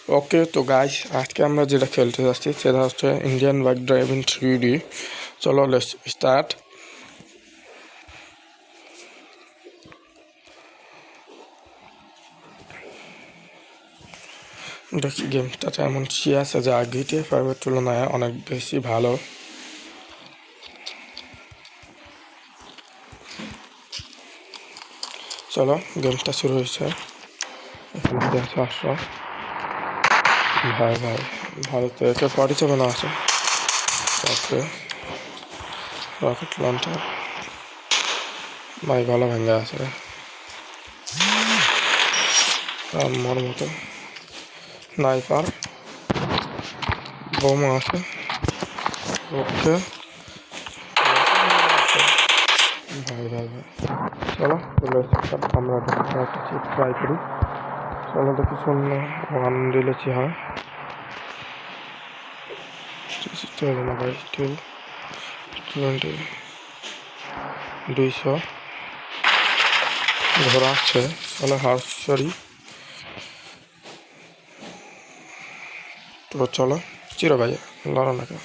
ওকে তো গাইস, আজকে আমরা যেটা খেলতে যাচ্ছি সেটা হচ্ছে ইন্ডিয়ান বাইক ড্রাইভিং 3D। চলো লেটস স্টার্ট। দেখি গেমটাতে এমন কি আছে যা GTA 5-এর তুলনায় অনেক বেশি ভালো। চলো গেমটা শুরু হয়েছে। এখানে দেখো আসো ভাই ভাই, ভারতে একটা 47 আছে। তারপরে রকেট লঞ্চার ভাই ভালো ভেঙে আছে রে মর মতো। স্নাইপার বোমা আছে। ওকে ভাই ভাই ভাই, চলো আমরা একটা চিপ ট্রাই করি। চলো দেখি শূন্য ওয়ান দিলেছি হয় চলো না ভাই। 220 200 ঘোরা আছে। চলো হাউস সরি। তো চলো চিরো ভাই, লড়ো না কেন,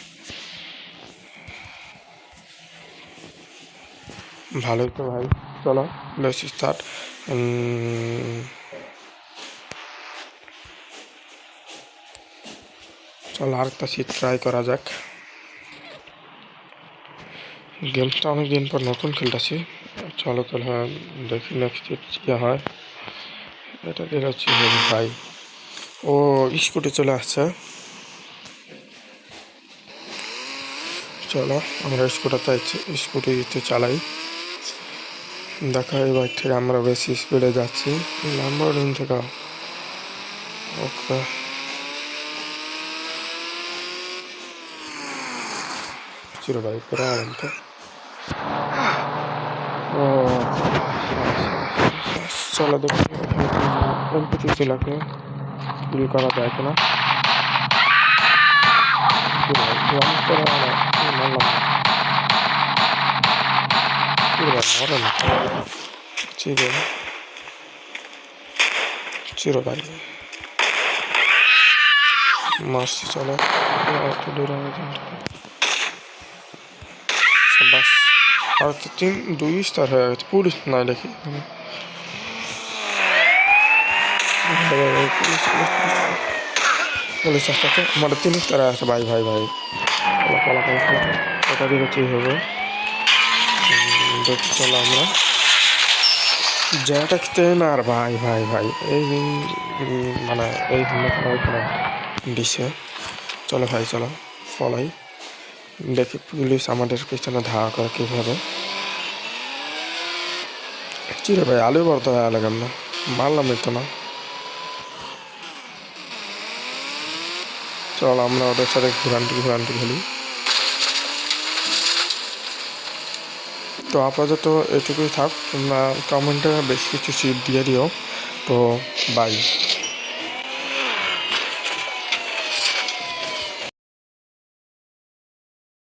ভালোই তো ভাই। চলো লেটস স্টার্ট। চলো আরেকটা সিট ট্রাই করা যাক। গেমসটা অনেক দিন পর নতুন খেলতেছি। চলো তাহলে দেখি নেক্সট কী হয়। এটা দিলাচ্ছি ভাই। ও স্কুটি চলে আসছে। চলো আমরা স্কুটিতে চালাই। দেখা এই বাইক থেকে আমরা বেশি স্পিডে যাচ্ছি। ল্যাম্বরগিনি থেকে ওকে চিরো ভাই পুরো আরাম তো। ও চলো দেখি এমপিটি জেলাকে ডিল করা যায় কিনা। চিরো ভাই মারছি। চলো একটু দূরে বাস। আর তো 2 স্টার হয়ে গেছে। পুলিশ নাই দেখি পুলিশ আসতে আমার 3 স্টার আছে ভাই ভাই ভাই। পালা পালা পালা পালা, এটা দিয়ে কি হবে দেখি। চলো আমরা যেটা খেতে না আর ভাই ভাই ভাই এই মানে এই দিছে। চলো ভাই চলো ফলাই দেখি পুলিশ আমাদের পিছনে ধাওয়া করে কীভাবে। চিরে ভাই আলু ভর্তা হয়ে লাগাম না, মারলাম তো না। চল আমরা ওদের সাথে ঘুরান্টি খেলি। তো আপাতত এটুকুই থাক। তোমরা কমেন্টে বেশ কিছু সিট দিয়ে দিও। তো বাই।